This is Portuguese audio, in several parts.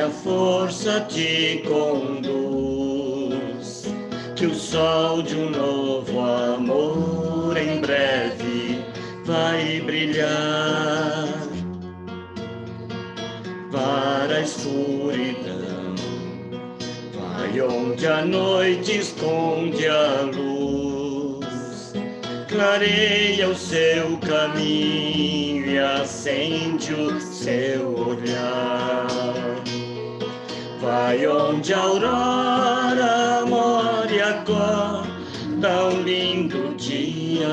a força te conduz, que o sol de um novo amor em breve vai brilhar para a escuridão. Vai onde a noite esconde a luz, clareia o seu caminho e acende o seu olhar. Vai onde a aurora mora e acorda um lindo dia,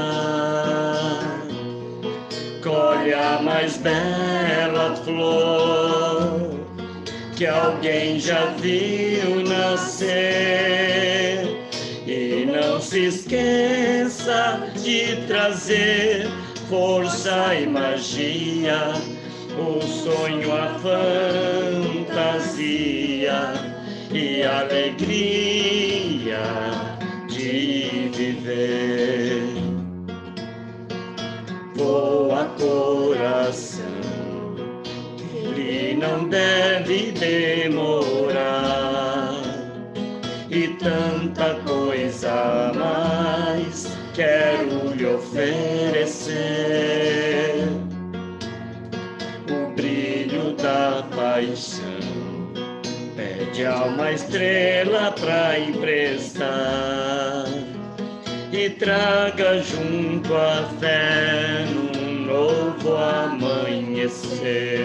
colhe a mais bela flor que alguém já viu nascer. E não se esqueça de trazer força e magia, o sonho, a fantasia e a alegria de viver. Voa, coração, ele não deve demorar, e tanta coisa a mais quero lhe oferecer. O brilho da paixão pede a uma estrela pra emprestar, e traga junto a fé num novo amanhecer.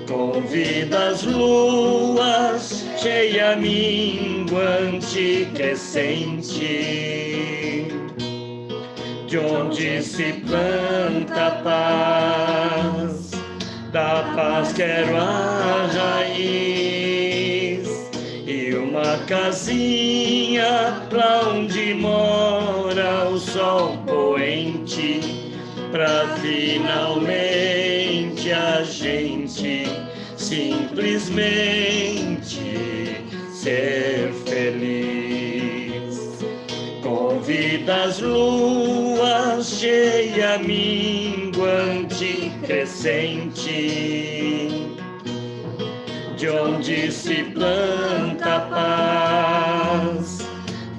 Convida as luas, cheia, minguante, crescente, de onde se planta a paz, da paz quero a raiz, e uma casinha lá onde mora o sol poente, pra finalmente a gente simplesmente ser feliz. Convida as luas, cheia, minguante, crescente, de onde se planta a paz,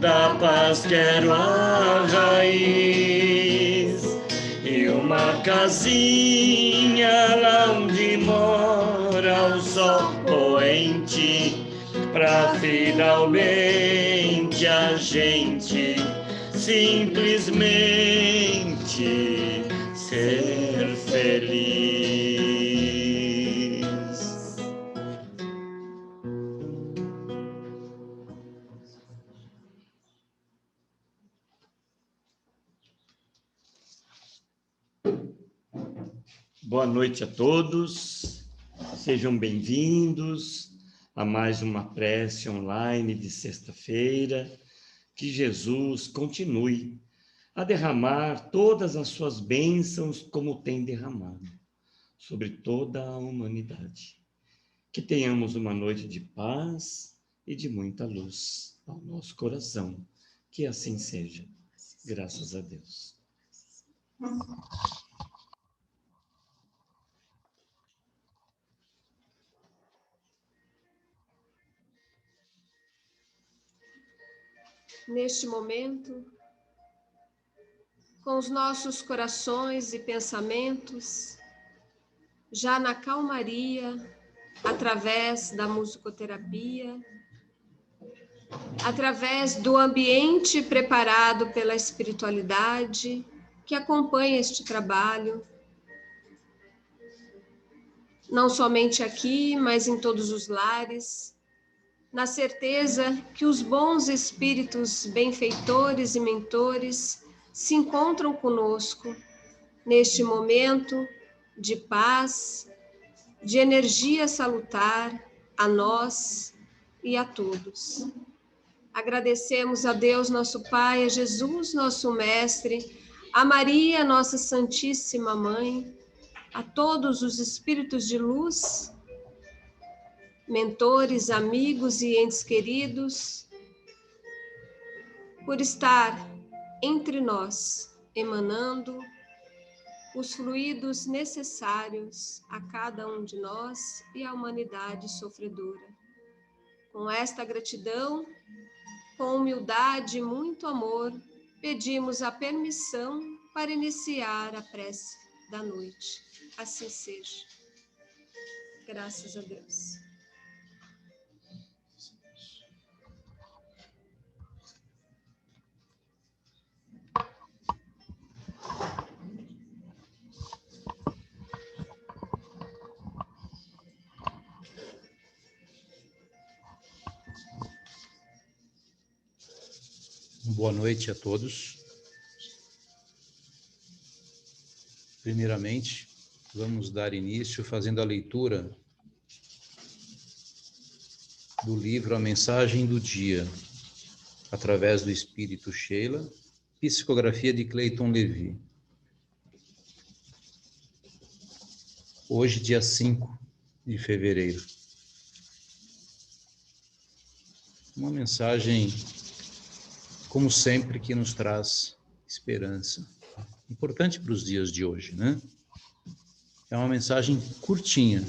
da paz quero a raiz, e uma casinha lá onde mora o sol poente, pra finalmente a gente simplesmente ser feliz. Boa noite a todos, sejam bem-vindos a mais uma prece online de sexta-feira. Que Jesus continue a derramar todas as suas bênçãos como tem derramado sobre toda a humanidade. Que tenhamos uma noite de paz e de muita luz ao nosso coração. Que assim seja. Graças a Deus. Neste momento, com os nossos corações e pensamentos já na calmaria, através da musicoterapia, através do ambiente preparado pela espiritualidade que acompanha este trabalho, não somente aqui, mas em todos os lares, na certeza que os bons espíritos benfeitores e mentores se encontram conosco neste momento de paz, de energia salutar a nós e a todos. Agradecemos a Deus, nosso Pai, a Jesus, nosso Mestre, a Maria, nossa Santíssima Mãe, a todos os espíritos de luz, mentores, amigos e entes queridos, por estar entre nós, emanando os fluidos necessários a cada um de nós e à humanidade sofredora. Com esta gratidão, com humildade e muito amor, pedimos a permissão para iniciar a prece da noite. Assim seja. Graças a Deus. Boa noite a todos. Primeiramente, vamos dar início fazendo a leitura do livro A Mensagem do Dia, através do Espírito Sheila, psicografia de Cleiton Levi. Hoje, dia 5 de fevereiro. Uma mensagem, como sempre, que nos traz esperança. Importante para os dias de hoje, né? É uma mensagem curtinha,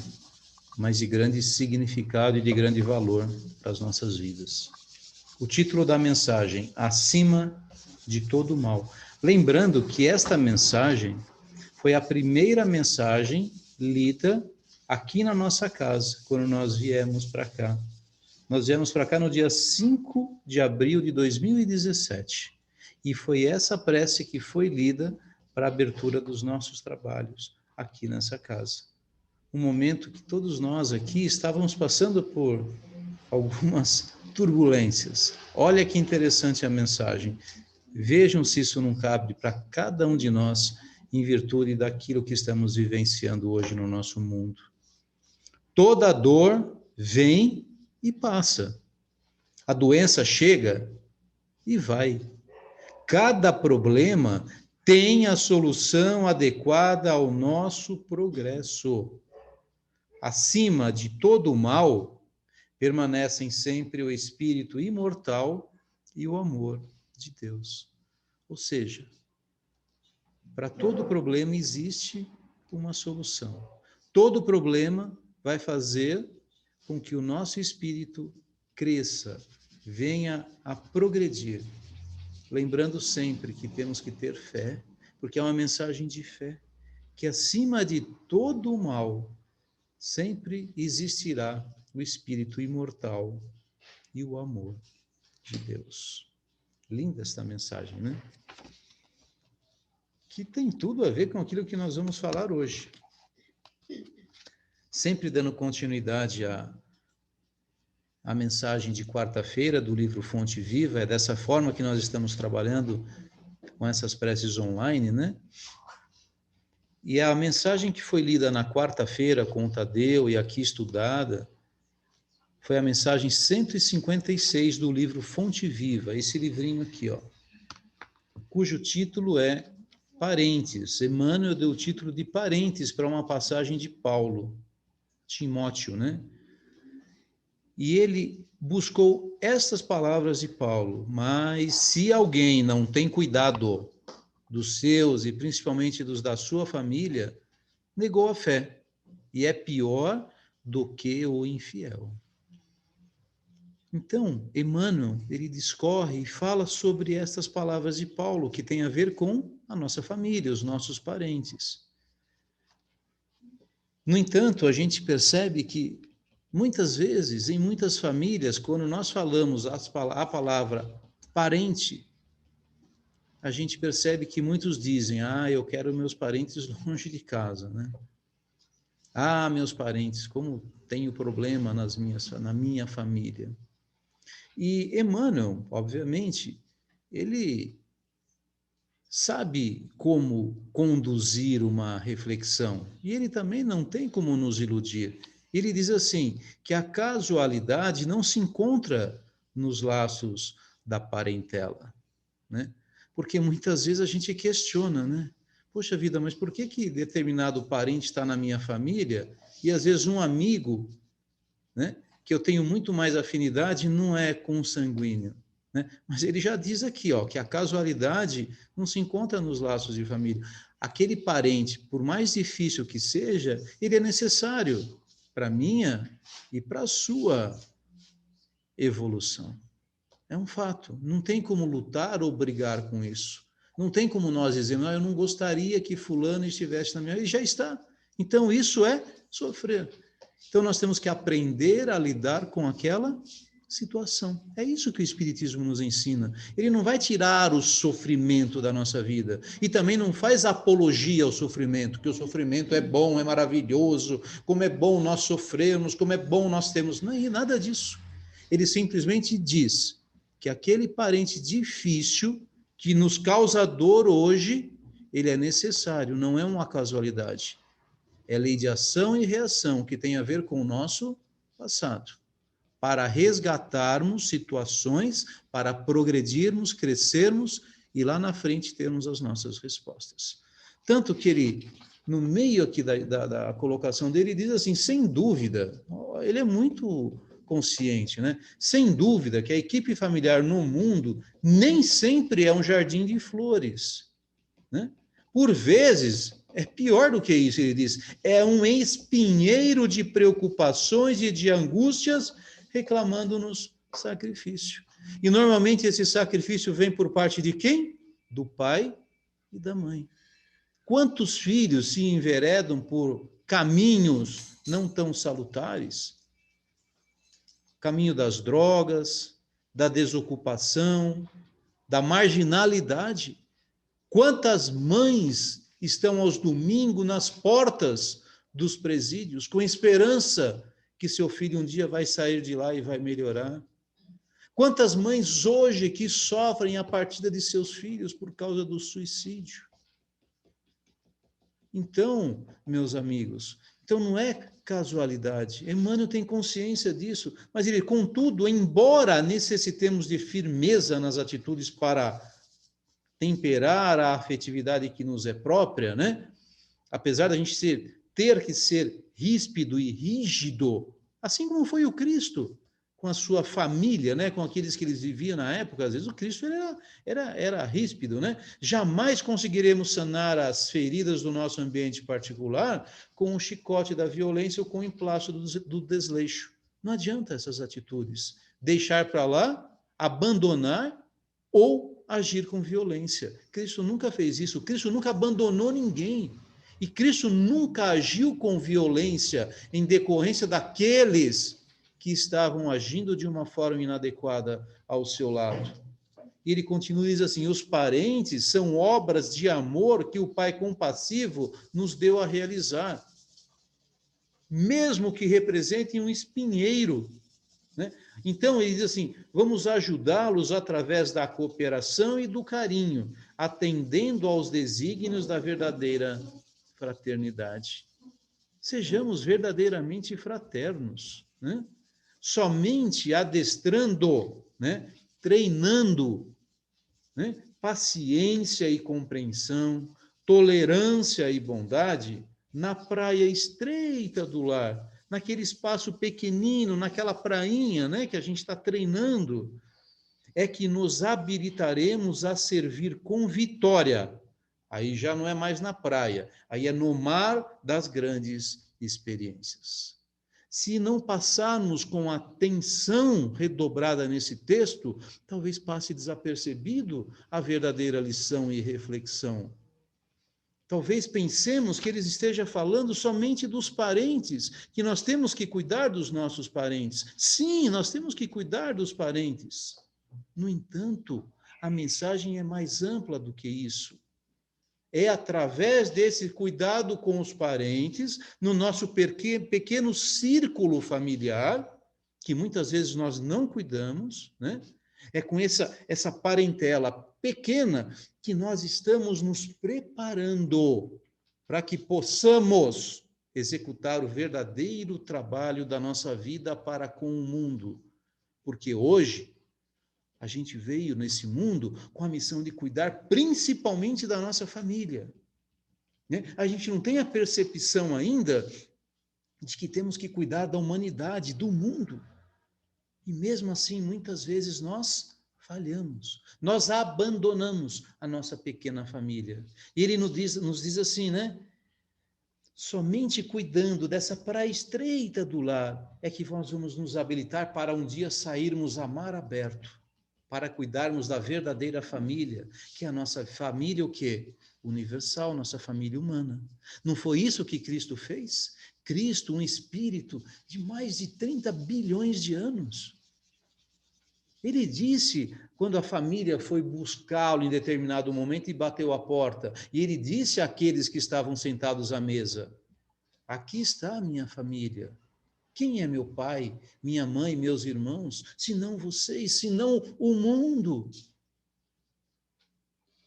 mas de grande significado e de grande valor para as nossas vidas. O título da mensagem, Acima de todo mal. Lembrando que esta mensagem foi a primeira mensagem lida aqui na nossa casa, quando nós viemos para cá. Nós viemos para cá no dia 5 de abril de 2017. E foi essa prece que foi lida para a abertura dos nossos trabalhos aqui nessa casa. Um momento que todos nós aqui estávamos passando por algumas turbulências. Olha que interessante a mensagem. Vejam se isso não cabe para cada um de nós em virtude daquilo que estamos vivenciando hoje no nosso mundo. Toda dor vem e passa. A doença chega e vai. Cada problema tem a solução adequada ao nosso progresso. Acima de todo o mal, permanecem sempre o espírito imortal e o amor de Deus. Ou seja, para todo problema existe uma solução. Todo problema vai fazer com que o nosso espírito cresça, venha a progredir. Lembrando sempre que temos que ter fé, porque é uma mensagem de fé, que acima de todo o mal, sempre existirá o espírito imortal e o amor de Deus. Linda esta mensagem, né? Que tem tudo a ver com aquilo que nós vamos falar hoje. Sempre dando continuidade à mensagem de quarta-feira do livro Fonte Viva, é dessa forma que nós estamos trabalhando com essas preces online, né? E a mensagem que foi lida na quarta-feira com o Tadeu e aqui estudada foi a mensagem 156 do livro Fonte Viva, esse livrinho aqui, ó, cujo título é Parentes. Emmanuel deu o título de Parentes para uma passagem de Paulo, Timóteo, né? E ele buscou estas palavras de Paulo: mas se alguém não tem cuidado dos seus e principalmente dos da sua família, negou a fé e é pior do que o infiel. Então, Emmanuel, ele discorre e fala sobre estas palavras de Paulo, que tem a ver com a nossa família, os nossos parentes. No entanto, a gente percebe que muitas vezes, em muitas famílias, quando nós falamos a palavra parente, a gente percebe que muitos dizem: eu quero meus parentes longe de casa, né? Meus parentes, como tenho problema na minha família. E Emmanuel, obviamente, ele sabe como conduzir uma reflexão, e ele também não tem como nos iludir. Ele diz assim, que a casualidade não se encontra nos laços da parentela, né? Porque muitas vezes a gente questiona, né? Poxa vida, mas por que determinado parente está na minha família e às vezes um amigo, né, que eu tenho muito mais afinidade, não é consanguíneo, né? Mas ele já diz aqui, ó, que a casualidade não se encontra nos laços de família. aquele parente, por mais difícil que seja, ele é necessário para a minha e para a sua evolução. É um fato. Não tem como lutar ou brigar com isso. Não tem como nós dizermos, eu não gostaria que fulano estivesse na minha vida. E já está. Então, isso é sofrer. Então, nós temos que aprender a lidar com aquela situação. É isso que o Espiritismo nos ensina. Ele não vai tirar o sofrimento da nossa vida. E também não faz apologia ao sofrimento, que o sofrimento é bom, é maravilhoso, como é bom nós sofrermos, como é bom nós termos. Não é nada disso. Ele simplesmente diz que aquele parente difícil que nos causa dor hoje, ele é necessário, não é uma casualidade. É lei de ação e reação que tem a ver com o nosso passado, para resgatarmos situações, para progredirmos, crescermos e lá na frente termos as nossas respostas. Tanto que ele, no meio aqui da colocação dele, diz assim, sem dúvida, ele é muito consciente, né? Sem dúvida que a equipe familiar no mundo nem sempre é um jardim de flores, né? Por vezes, é pior do que isso, ele diz, é um espinheiro de preocupações e de angústias reclamando-nos sacrifício. E normalmente esse sacrifício vem por parte de quem? Do pai e da mãe. Quantos filhos se enveredam por caminhos não tão salutares? Caminho das drogas, da desocupação, da marginalidade. Quantas mães estão aos domingos nas portas dos presídios com esperança que seu filho um dia vai sair de lá e vai melhorar? Quantas mães hoje que sofrem a partida de seus filhos por causa do suicídio? Então, meus amigos, então não é casualidade. Emmanuel tem consciência disso, mas ele, contudo, embora necessitemos de firmeza nas atitudes para temperar a afetividade que nos é própria, né? Apesar da gente ter que ser ríspido e rígido, assim como foi o Cristo com a sua família, né? Com aqueles que eles viviam na época, às vezes o Cristo era ríspido, né? Jamais conseguiremos sanar as feridas do nosso ambiente particular com o chicote da violência ou com o emplasto do desleixo. Não adianta essas atitudes. Deixar para lá, abandonar ou agir com violência. Cristo nunca fez isso. Cristo nunca abandonou ninguém. E Cristo nunca agiu com violência em decorrência daqueles que estavam agindo de uma forma inadequada ao seu lado. E ele continua e diz assim, os parentes são obras de amor que o Pai compassivo nos deu a realizar, mesmo que representem um espinheiro, né? Então, ele diz assim, vamos ajudá-los através da cooperação e do carinho, atendendo aos desígnios da verdadeira fraternidade. Sejamos verdadeiramente fraternos, né? Somente adestrando, né? Treinando, né? Paciência e compreensão, tolerância e bondade na praia estreita do lar, naquele espaço pequenino, naquela prainha, né, que a gente está treinando, é que nos habilitaremos a servir com vitória. Aí já não é mais na praia, aí é no mar das grandes experiências. Se não passarmos com atenção redobrada nesse texto, talvez passe desapercebido a verdadeira lição e reflexão. Talvez pensemos que ele esteja falando somente dos parentes, que nós temos que cuidar dos nossos parentes. Sim, nós temos que cuidar dos parentes. No entanto, a mensagem é mais ampla do que isso. É através desse cuidado com os parentes, no nosso pequeno círculo familiar, que muitas vezes nós não cuidamos, né? É com essa parentela pequena que nós estamos nos preparando para que possamos executar o verdadeiro trabalho da nossa vida para com o mundo. Porque hoje a gente veio nesse mundo com a missão de cuidar principalmente da nossa família, né? A gente não tem a percepção ainda de que temos que cuidar da humanidade, do mundo. E mesmo assim, muitas vezes nós falhamos. Nós abandonamos a nossa pequena família. E ele nos diz assim, né? Somente cuidando dessa praia estreita do lar é que nós vamos nos habilitar para um dia sairmos a mar aberto, para cuidarmos da verdadeira família, que é a nossa família o quê? Universal, nossa família humana. Não foi isso que Cristo fez? Cristo, um espírito de mais de 30 bilhões de anos. Ele disse, quando a família foi buscá-lo em determinado momento e bateu a porta, e ele disse àqueles que estavam sentados à mesa, aqui está a minha família. Quem é meu pai, minha mãe, meus irmãos, senão vocês, senão o mundo?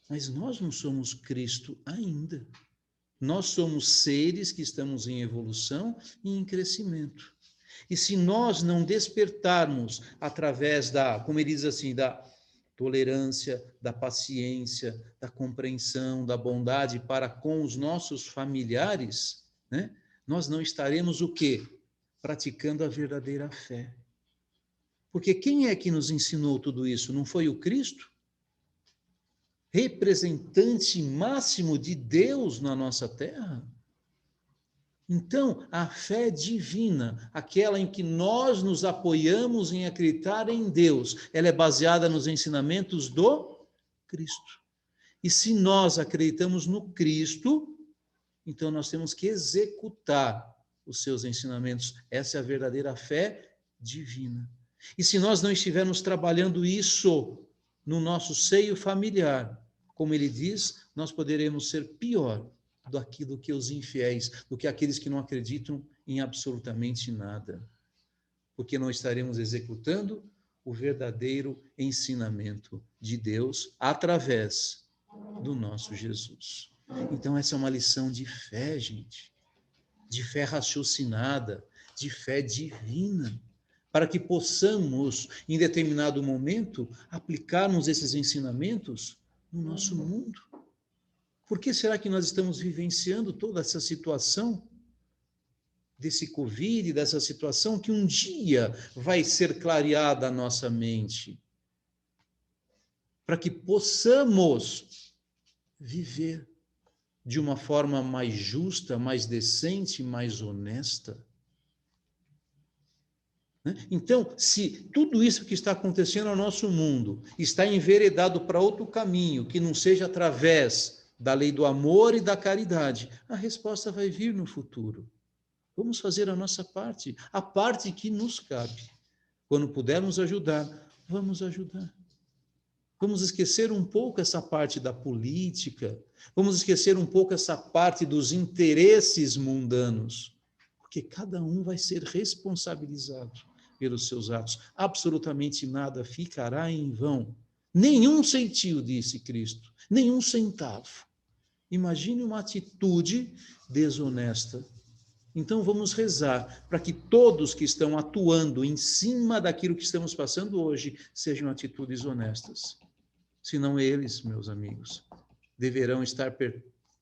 Mas nós não somos Cristo ainda. Nós somos seres que estamos em evolução e em crescimento. E se nós não despertarmos através como ele diz assim, da tolerância, da paciência, da compreensão, da bondade para com os nossos familiares, né? Nós não estaremos o quê? Praticando a verdadeira fé. Porque quem é que nos ensinou tudo isso? Não foi o Cristo? Representante máximo de Deus na nossa terra? Então, a fé divina, aquela em que nós nos apoiamos em acreditar em Deus, ela é baseada nos ensinamentos do Cristo. E se nós acreditamos no Cristo, então nós temos que executar os seus ensinamentos. Essa é a verdadeira fé divina. E se nós não estivermos trabalhando isso no nosso seio familiar, como ele diz, nós poderemos ser pior do que os infiéis, do que aqueles que não acreditam em absolutamente nada. Porque não estaremos executando o verdadeiro ensinamento de Deus através do nosso Jesus. Então, essa é uma lição de fé, gente. De fé raciocinada, de fé divina, para que possamos, em determinado momento, aplicarmos esses ensinamentos no nosso mundo. Por que será que nós estamos vivenciando toda essa situação desse Covid, dessa situação que um dia vai ser clareada a nossa mente? Para que possamos viver de uma forma mais justa, mais decente, mais honesta. Então, se tudo isso que está acontecendo no nosso mundo está enveredado para outro caminho, que não seja através da lei do amor e da caridade, a resposta vai vir no futuro. Vamos fazer a nossa parte, a parte que nos cabe. Quando pudermos ajudar, vamos ajudar. Vamos esquecer um pouco essa parte da política, vamos esquecer um pouco essa parte dos interesses mundanos, porque cada um vai ser responsabilizado pelos seus atos. Absolutamente nada ficará em vão. Nenhum centil, disse Cristo, nenhum centavo. Imagine uma atitude desonesta. Então vamos rezar para que todos que estão atuando em cima daquilo que estamos passando hoje sejam atitudes honestas. Senão eles, meus amigos, deverão estar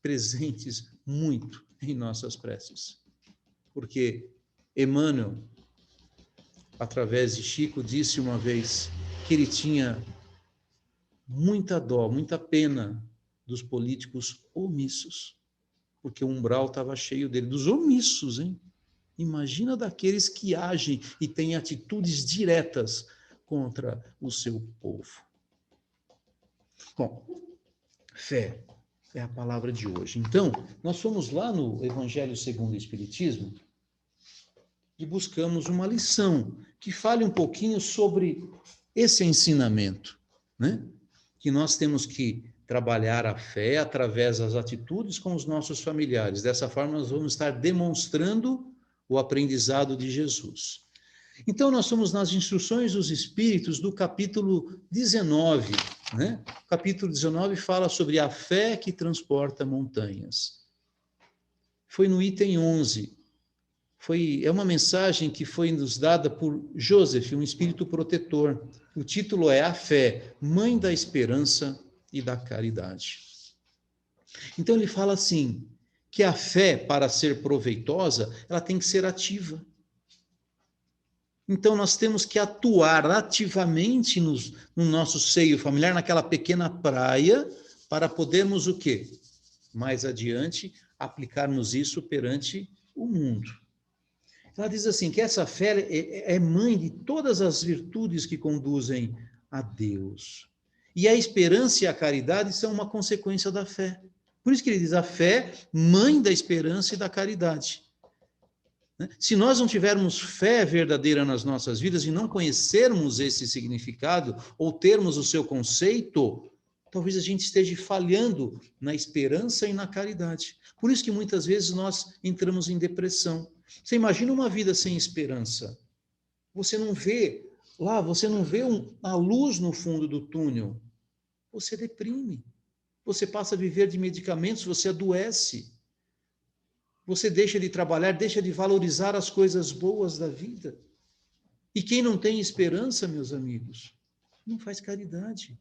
presentes muito em nossas preces. Porque Emmanuel, através de Chico, disse uma vez que ele tinha muita dó, muita pena dos políticos omissos, porque o umbral estava cheio dele, dos omissos, hein? Imagina daqueles que agem e têm atitudes diretas contra o seu povo. Bom, fé é a palavra de hoje. Então, nós fomos lá no Evangelho segundo o Espiritismo e buscamos uma lição que fale um pouquinho sobre esse ensinamento, né? Que nós temos que trabalhar a fé através das atitudes com os nossos familiares. Dessa forma, nós vamos estar demonstrando o aprendizado de Jesus. Então, nós somos nas Instruções dos Espíritos do capítulo 19, né? O capítulo 19 fala sobre a fé que transporta montanhas. Foi no item 11. É uma mensagem que foi nos dada por Joseph, um espírito protetor. O título é A Fé, Mãe da Esperança e da Caridade. Então ele fala assim, que a fé, para ser proveitosa, ela tem que ser ativa. Então, nós temos que atuar ativamente no nosso seio familiar, naquela pequena praia, para podermos o quê? Mais adiante, aplicarmos isso perante o mundo. Ela diz assim, que essa fé é mãe de todas as virtudes que conduzem a Deus. E a esperança e a caridade são uma consequência da fé. Por isso que ele diz, a fé, mãe da esperança e da caridade. Se nós não tivermos fé verdadeira nas nossas vidas e não conhecermos esse significado ou termos o seu conceito, talvez a gente esteja falhando na esperança e na caridade. Por isso que muitas vezes nós entramos em depressão. Você imagina uma vida sem esperança. Você não vê a luz no fundo do túnel. Você deprime. Você passa a viver de medicamentos, você adoece. Você deixa de trabalhar, deixa de valorizar as coisas boas da vida. E quem não tem esperança, meus amigos, não faz caridade.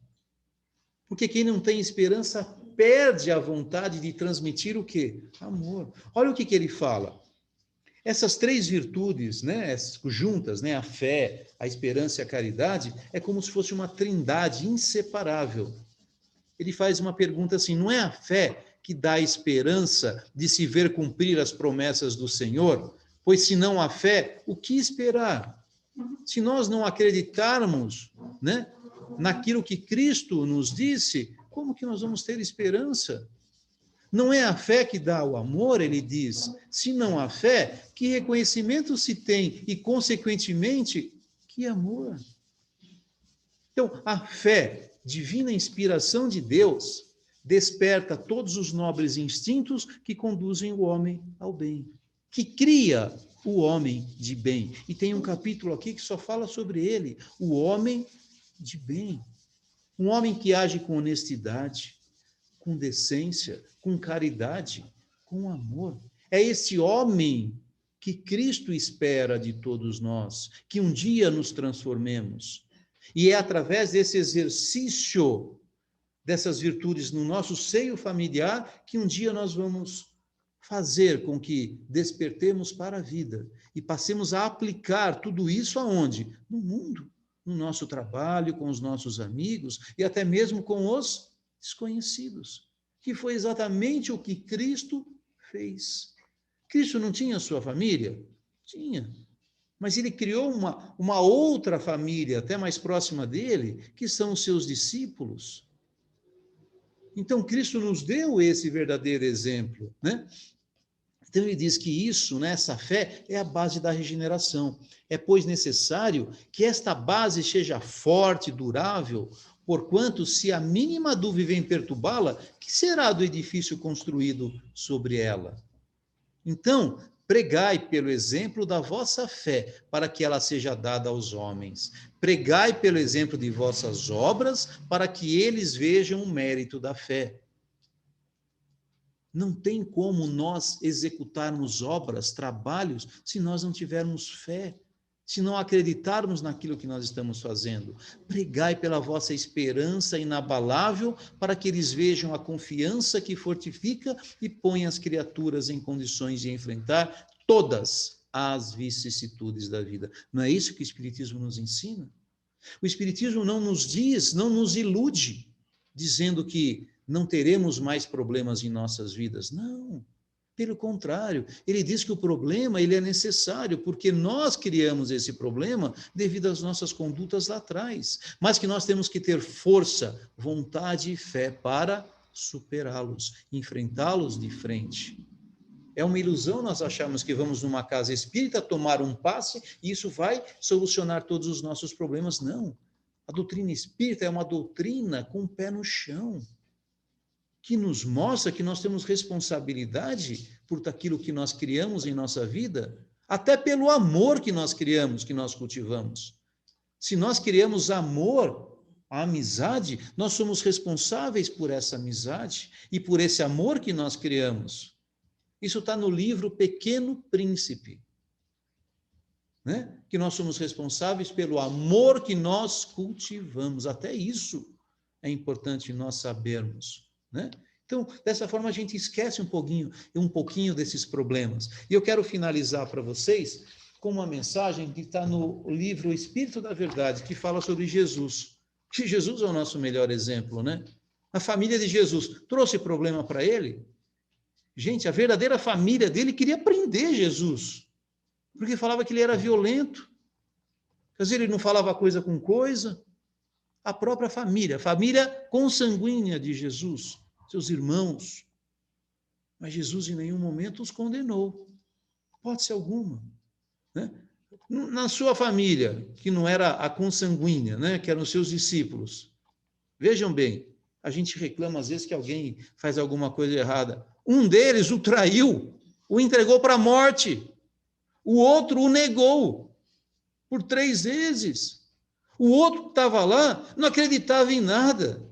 Porque quem não tem esperança perde a vontade de transmitir o quê? Amor. Olha o que ele fala. Essas três virtudes, né, juntas, né, a fé, a esperança e a caridade, é como se fosse uma trindade inseparável. Ele faz uma pergunta assim, não é a fé que dá a esperança de se ver cumprir as promessas do Senhor? Pois se não há fé, o que esperar? Se nós não acreditarmos, né, naquilo que Cristo nos disse, como que nós vamos ter esperança? Não é a fé que dá o amor, ele diz. Se não há fé, que reconhecimento se tem e, consequentemente, que amor? Então, a fé, divina inspiração de Deus, desperta todos os nobres instintos que conduzem o homem ao bem, que cria o homem de bem. E tem um capítulo aqui que só fala sobre ele, o homem de bem. Um homem que age com honestidade, com decência, com caridade, com amor. É esse homem que Cristo espera de todos nós, que um dia nos transformemos. E é através desse exercício dessas virtudes no nosso seio familiar que um dia nós vamos fazer com que despertemos para a vida e passemos a aplicar tudo isso aonde? No mundo, no nosso trabalho, com os nossos amigos e até mesmo com os desconhecidos, que foi exatamente o que Cristo fez. Cristo não tinha sua família? Tinha. Mas ele criou uma outra família, até mais próxima dele, que são os seus discípulos. Então, Cristo nos deu esse verdadeiro exemplo, né? Então, ele diz que isso, né, essa fé, é a base da regeneração. É, pois, necessário que esta base seja forte, durável, porquanto, se a mínima dúvida vem perturbá-la, que será do edifício construído sobre ela? Então, pregai pelo exemplo da vossa fé, para que ela seja dada aos homens. Pregai pelo exemplo de vossas obras, para que eles vejam o mérito da fé. Não tem como nós executarmos obras, trabalhos, se nós não tivermos fé, se não acreditarmos naquilo que nós estamos fazendo. Pregai pela vossa esperança inabalável, para que eles vejam a confiança que fortifica e põe as criaturas em condições de enfrentar todas as vicissitudes da vida. Não é isso que o Espiritismo nos ensina? O Espiritismo não nos diz, não nos ilude, dizendo que não teremos mais problemas em nossas vidas. Não, pelo contrário, ele diz que o problema ele é necessário, porque nós criamos esse problema devido às nossas condutas lá atrás, mas que nós temos que ter força, vontade e fé para superá-los, enfrentá-los de frente. É uma ilusão nós acharmos que vamos numa casa espírita tomar um passe e isso vai solucionar todos os nossos problemas. Não. A doutrina espírita é uma doutrina com o pé no chão, que nos mostra que nós temos responsabilidade por aquilo que nós criamos em nossa vida, até pelo amor que nós criamos, que nós cultivamos. Se nós criamos amor, a amizade, nós somos responsáveis por essa amizade e por esse amor que nós criamos. Isso está no livro Pequeno Príncipe, né? Que nós somos responsáveis pelo amor que nós cultivamos. Até isso é importante nós sabermos, né? Então, dessa forma, a gente esquece um pouquinho desses problemas. E eu quero finalizar para vocês com uma mensagem que está no livro O Espírito da Verdade, que fala sobre Jesus. Que Jesus é o nosso melhor exemplo, né? A família de Jesus trouxe problema para ele? Gente, a verdadeira família dele queria prender Jesus, porque falava que ele era violento. Quer dizer, ele não falava coisa com coisa. A própria família, a família consanguínea de Jesus, seus irmãos. Mas Jesus em nenhum momento os condenou, hipótese alguma, né? Na sua família, que não era a consanguínea, né? Que eram os seus discípulos. Vejam bem, a gente reclama às vezes que alguém faz alguma coisa errada. Um deles o traiu, o entregou para a morte. O outro o negou por 3 vezes. O outro que estava lá não acreditava em nada.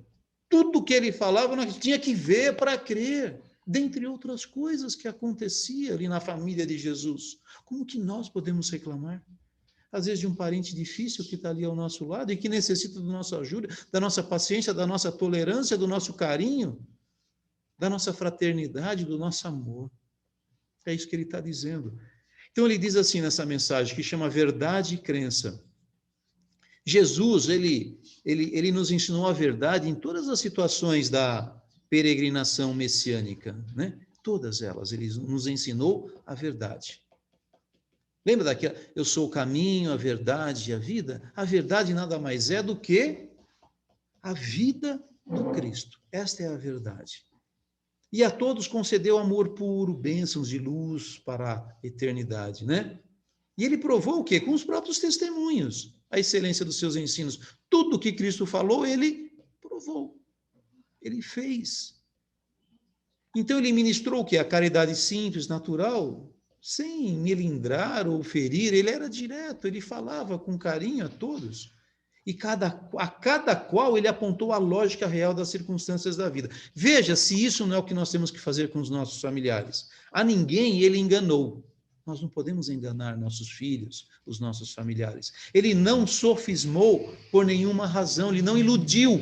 Tudo que ele falava nós tinha que ver para crer. Dentre outras coisas que acontecia ali na família de Jesus. Como que nós podemos reclamar? Às vezes de um parente difícil que está ali ao nosso lado e que necessita da nossa ajuda, da nossa paciência, da nossa tolerância, do nosso carinho, da nossa fraternidade, do nosso amor. É isso que ele está dizendo. Então ele diz assim nessa mensagem, que chama Verdade e Crença. Jesus, ele nos ensinou a verdade em todas as situações da peregrinação messiânica, né? Todas elas, ele nos ensinou a verdade. Lembra daquela, eu sou o caminho, a verdade e a vida? A verdade nada mais é do que a vida do Cristo. Esta é a verdade. E a todos concedeu amor puro, bênçãos de luz para a eternidade, né? E ele provou o quê? Com os próprios testemunhos, a excelência dos seus ensinos. Tudo que Cristo falou, ele provou. Ele fez. Então ele ministrou o quê? A caridade simples, natural, sem melindrar ou ferir. Ele era direto, ele falava com carinho a todos. E a cada qual ele apontou a lógica real das circunstâncias da vida. Veja se isso não é o que nós temos que fazer com os nossos familiares. A ninguém ele enganou. Nós não podemos enganar nossos filhos, os nossos familiares. Ele não sofismou por nenhuma razão, ele não iludiu.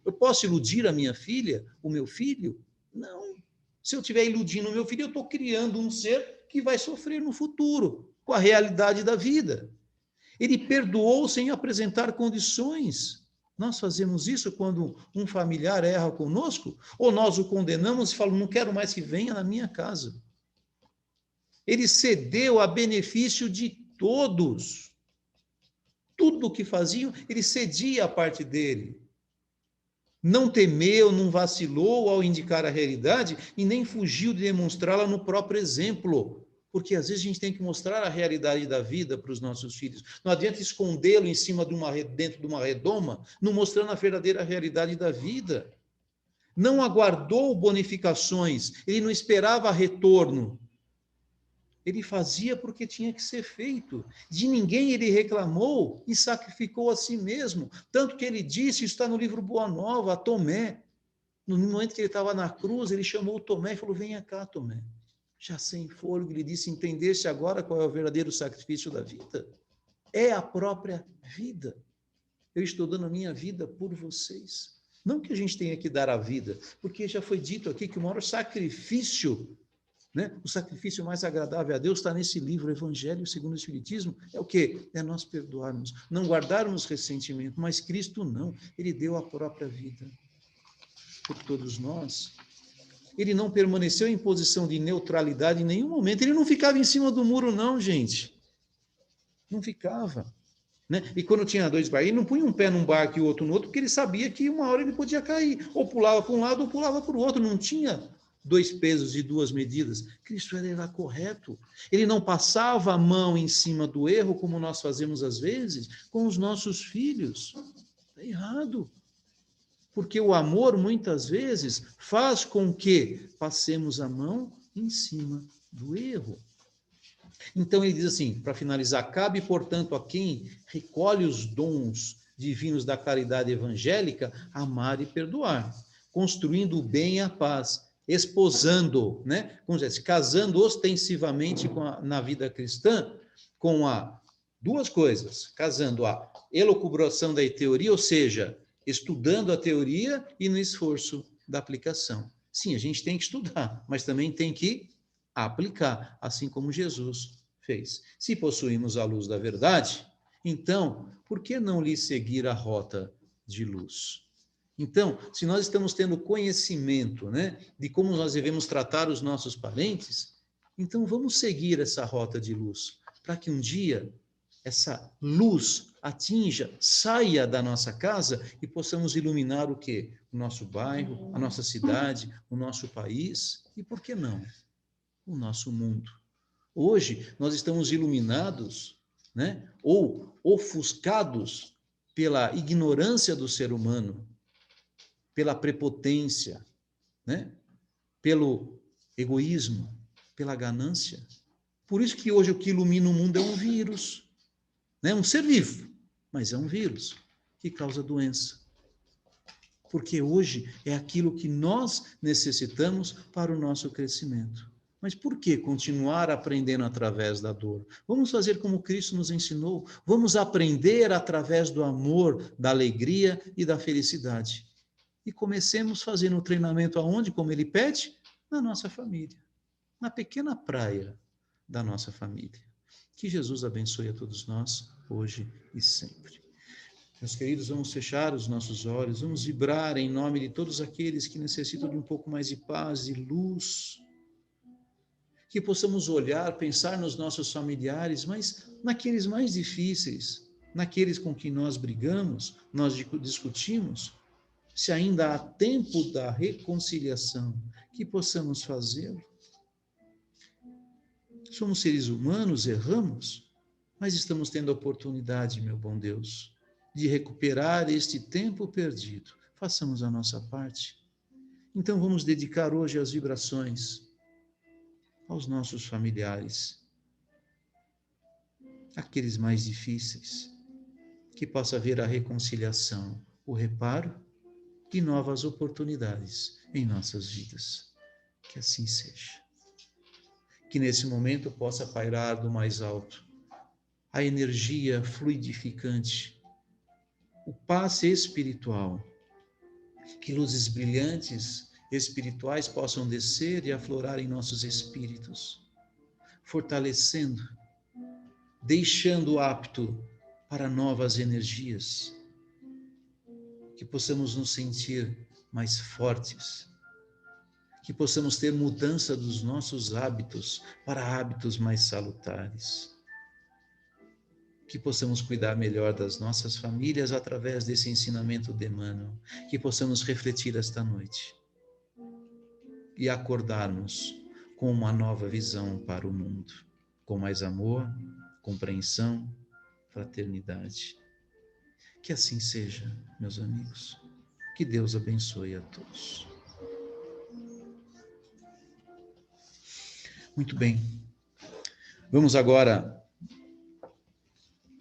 Eu posso iludir a minha filha, o meu filho? Não. Se eu estiver iludindo o meu filho, eu estou criando um ser que vai sofrer no futuro, com a realidade da vida. Ele perdoou sem apresentar condições. Nós fazemos isso quando um familiar erra conosco, ou nós o condenamos e falamos, não quero mais que venha na minha casa. Ele cedeu a benefício de todos. Tudo o que faziam, ele cedia a parte dele. Não temeu, não vacilou ao indicar a realidade e nem fugiu de demonstrá-la no próprio exemplo. Porque às vezes a gente tem que mostrar a realidade da vida para os nossos filhos. Não adianta escondê-lo em cima dentro de uma redoma, não mostrando a verdadeira realidade da vida. Não aguardou bonificações, ele não esperava retorno. Ele fazia porque tinha que ser feito. De ninguém ele reclamou e sacrificou a si mesmo. Tanto que ele disse, está no livro Boa Nova, a Tomé. No momento que ele estava na cruz, ele chamou Tomé e falou, venha cá, Tomé. Já sem fôlego, ele disse, entendeste agora qual é o verdadeiro sacrifício da vida? É a própria vida. Eu estou dando a minha vida por vocês. Não que a gente tenha que dar a vida, porque já foi dito aqui que o maior sacrifício, né, o sacrifício mais agradável a Deus está nesse livro, Evangelho segundo o Espiritismo, é o quê? É nós perdoarmos, não guardarmos ressentimento, mas Cristo não, ele deu a própria vida por todos nós. Ele não permaneceu em posição de neutralidade em nenhum momento. Ele não ficava em cima do muro, não, gente. Não ficava. Né? E quando tinha 2 barcos, ele não punha um pé num barco e o outro no outro, porque ele sabia que uma hora ele podia cair. Ou pulava para um lado ou pulava para o outro. Não tinha 2 pesos e 2 medidas. Cristo era correto. Ele não passava a mão em cima do erro, como nós fazemos às vezes, com os nossos filhos. Está errado. Porque o amor, muitas vezes, faz com que passemos a mão em cima do erro. Então, ele diz assim, para finalizar, cabe, portanto, a quem recolhe os dons divinos da caridade evangélica, amar e perdoar, construindo o bem e a paz, esposando, né? Como diz, casando ostensivamente na vida cristã, com duas coisas, casando a elucubração da teoria, ou seja, estudando a teoria e no esforço da aplicação. Sim, a gente tem que estudar, mas também tem que aplicar, assim como Jesus fez. Se possuímos a luz da verdade, então, por que não lhe seguir a rota de luz? Então, se nós estamos tendo conhecimento, né, de como nós devemos tratar os nossos parentes, então vamos seguir essa rota de luz, para que um dia essa luz atinja, saia da nossa casa e possamos iluminar o quê? O nosso bairro, a nossa cidade, o nosso país e, por que não, o nosso mundo. Hoje, nós estamos iluminados, né, ou ofuscados pela ignorância do ser humano, pela prepotência, né, pelo egoísmo, pela ganância. Por isso que hoje o que ilumina o mundo é um vírus, né, um ser vivo, mas é um vírus que causa doença. Porque hoje é aquilo que nós necessitamos para o nosso crescimento. Mas por que continuar aprendendo através da dor? Vamos fazer como Cristo nos ensinou. Vamos aprender através do amor, da alegria e da felicidade. E comecemos fazendo o treinamento aonde, como ele pede? Na nossa família. Na pequena praia da nossa família. Que Jesus abençoe a todos nós, hoje e sempre. Meus queridos, vamos fechar os nossos olhos, vamos vibrar em nome de todos aqueles que necessitam de um pouco mais de paz e luz. Que possamos olhar, pensar nos nossos familiares, mas naqueles mais difíceis, naqueles com quem nós brigamos, nós discutimos, se ainda há tempo da reconciliação, que possamos fazê-lo. Somos seres humanos, erramos, mas estamos tendo a oportunidade, meu bom Deus, de recuperar este tempo perdido. Façamos a nossa parte. Então vamos dedicar hoje as vibrações aos nossos familiares, aqueles mais difíceis, que possa haver a reconciliação, o reparo e novas oportunidades em nossas vidas. Que assim seja. Que nesse momento possa pairar do mais alto a energia fluidificante, o passe espiritual, que luzes brilhantes espirituais possam descer e aflorar em nossos espíritos, fortalecendo, deixando apto para novas energias, que possamos nos sentir mais fortes, que possamos ter mudança dos nossos hábitos para hábitos mais salutares, que possamos cuidar melhor das nossas famílias através desse ensinamento de Emmanuel, que possamos refletir esta noite e acordarmos com uma nova visão para o mundo, com mais amor, compreensão, fraternidade. Que assim seja, meus amigos. Que Deus abençoe a todos. Muito bem. Vamos agora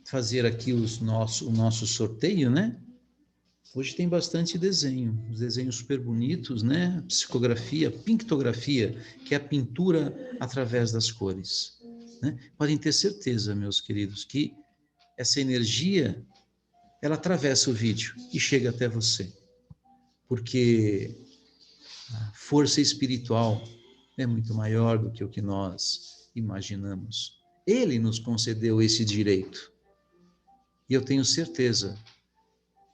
fazer aqui o nosso sorteio, né? Hoje tem bastante desenho, os desenhos super bonitos, né? Psicografia, pictografia, que é a pintura através das cores, né? Podem ter certeza, meus queridos, que essa energia, ela atravessa o vídeo e chega até você, porque a força espiritual é muito maior do que o que nós imaginamos. Ele nos concedeu esse direito. E eu tenho certeza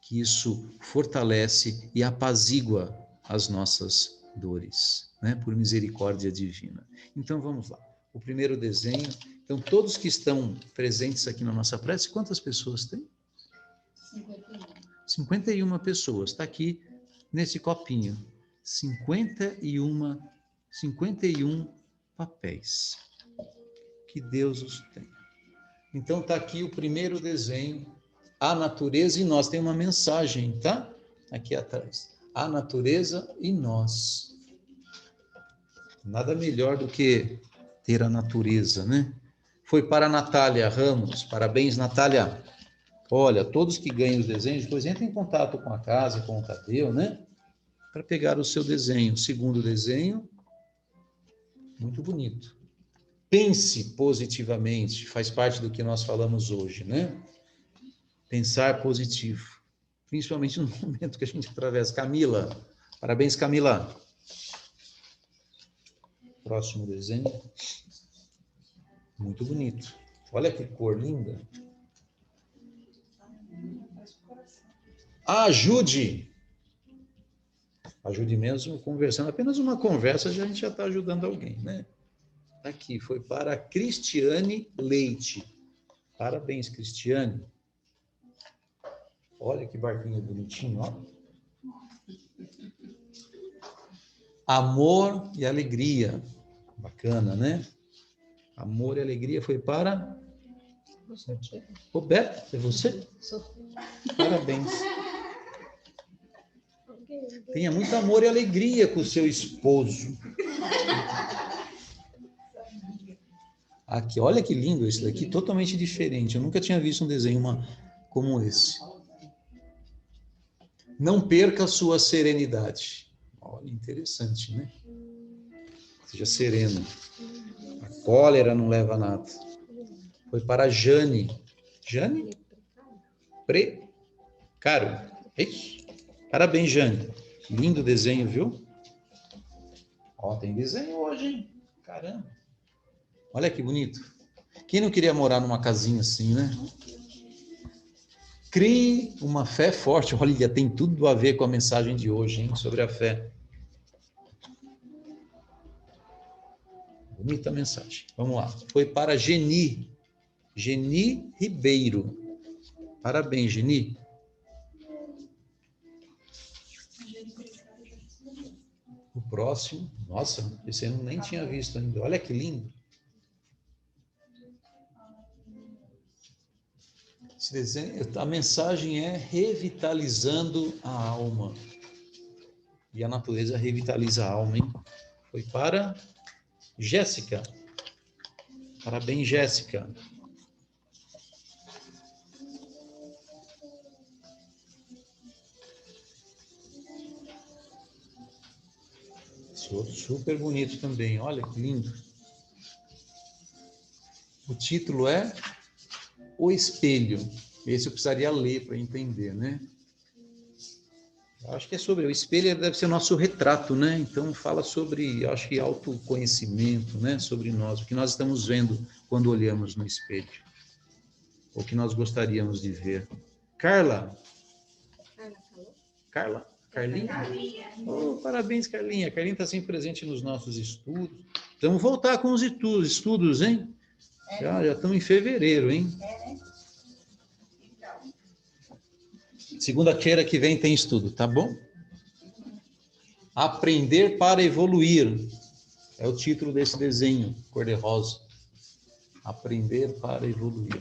que isso fortalece e apazigua as nossas dores, né? Por misericórdia divina. Então vamos lá. O primeiro desenho. Então, todos que estão presentes aqui na nossa prece, quantas pessoas tem? 51 pessoas. Está aqui nesse copinho. 51 papéis. Que Deus os tenha. Então está aqui o primeiro desenho, a natureza e nós. Tem uma mensagem, tá? Aqui atrás. A natureza e nós. Nada melhor do que ter a natureza, né? Foi para a Natália Ramos. Parabéns, Natália. Olha, todos que ganham os desenhos, depois entrem em contato com a casa, com o Tadeu, né? Para pegar o seu desenho. O segundo desenho, muito bonito. Pense positivamente, faz parte do que nós falamos hoje, né? Pensar positivo, principalmente no momento que a gente atravessa. Camila, parabéns, Camila. Próximo desenho. Muito bonito. Olha que cor linda. Ajude! Ajude mesmo conversando. Apenas uma conversa, a gente já está ajudando alguém, né? Aqui, foi para a Cristiane Leite. Parabéns, Cristiane. Olha que barquinho bonitinho, ó. Amor e alegria. Bacana, né? Amor e alegria foi para... Roberto, é você? Parabéns. Tenha muito amor e alegria com o seu esposo. Aqui, olha que lindo esse daqui, totalmente diferente. Eu nunca tinha visto um desenho como esse. Não perca a sua serenidade. Olha, interessante, né? Seja sereno. A cólera não leva a nada. Foi para a Jane. Jane? Precário. É isso. Parabéns, Jane. Lindo desenho, viu? Ó, tem desenho hoje, hein? Caramba. Olha que bonito. Quem não queria morar numa casinha assim, né? Crie uma fé forte. Olha, tem tudo a ver com a mensagem de hoje, hein? Sobre a fé. Bonita mensagem. Vamos lá. Foi para Geni. Geni Ribeiro. Parabéns, Geni. O próximo. Nossa, esse eu nem tinha visto ainda. Olha que lindo. Esse desenho, a mensagem é revitalizando a alma. E a natureza revitaliza a alma, hein? Foi para Jéssica. Parabéns, Jéssica. Super bonito também. Olha que lindo. O título é O Espelho. Esse eu precisaria ler para entender, né? Eu acho que é sobre... O espelho deve ser o nosso retrato, né? Então fala sobre, eu acho que autoconhecimento, né? Sobre nós, o que nós estamos vendo quando olhamos no espelho. O que nós gostaríamos de ver. Carla? Carla? Carlinha? Oh, parabéns, Carlinha. Carlinha está sempre presente nos nossos estudos. Vamos voltar com os estudos, hein? Já estamos em fevereiro, hein? Segunda-feira que vem tem estudo, tá bom? Aprender para evoluir. É o título desse desenho, cor-de-rosa. Aprender para evoluir.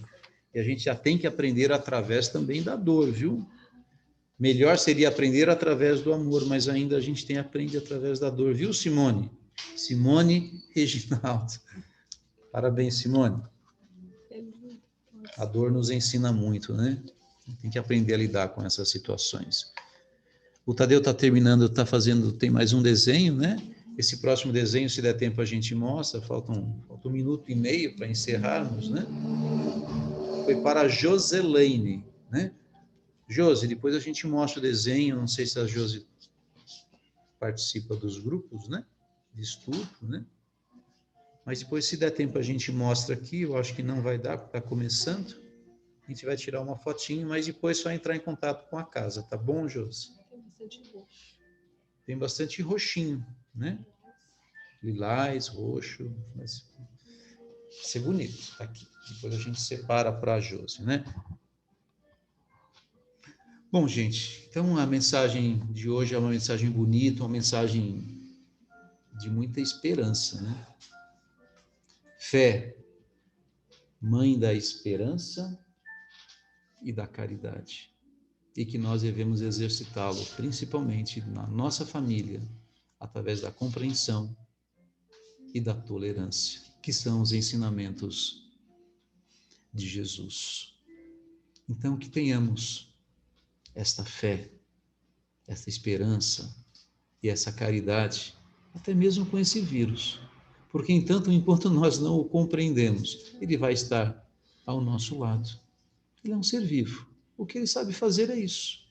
E a gente já tem que aprender através também da dor, viu? Melhor seria aprender através do amor, mas ainda a gente aprende através da dor, viu, Simone? Simone Reginaldo. Parabéns, Simone. A dor nos ensina muito, né? Tem que aprender a lidar com essas situações. O Tadeu está terminando, tem mais um desenho, né? Esse próximo desenho, se der tempo, a gente mostra. Falta um minuto e meio para encerrarmos, né? Foi para a Joselaine, né? Josi, depois a gente mostra o desenho. Não sei se a Josi participa dos grupos, né? De estudo, né? Mas depois, se der tempo, a gente mostra aqui. Eu acho que não vai dar, porque está começando. A gente vai tirar uma fotinho, mas depois só entrar em contato com a casa, tá bom, Josi? Tem bastante roxo. Tem bastante roxinho, né? Lilás, roxo, mas vai ser bonito, tá aqui. Depois a gente separa para a Josi, né? Bom, gente, então a mensagem de hoje é uma mensagem bonita, uma mensagem de muita esperança, né? Fé, mãe da esperança e da caridade. E que nós devemos exercitá-lo, principalmente na nossa família, através da compreensão e da tolerância, que são os ensinamentos de Jesus. Então, que tenhamos esta fé, esta esperança e essa caridade, até mesmo com esse vírus, porque enquanto nós não o compreendemos, ele vai estar ao nosso lado. Ele é um ser vivo. O que ele sabe fazer é isso.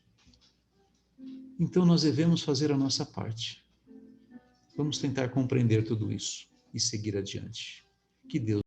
Então nós devemos fazer a nossa parte. Vamos tentar compreender tudo isso e seguir adiante. Que Deus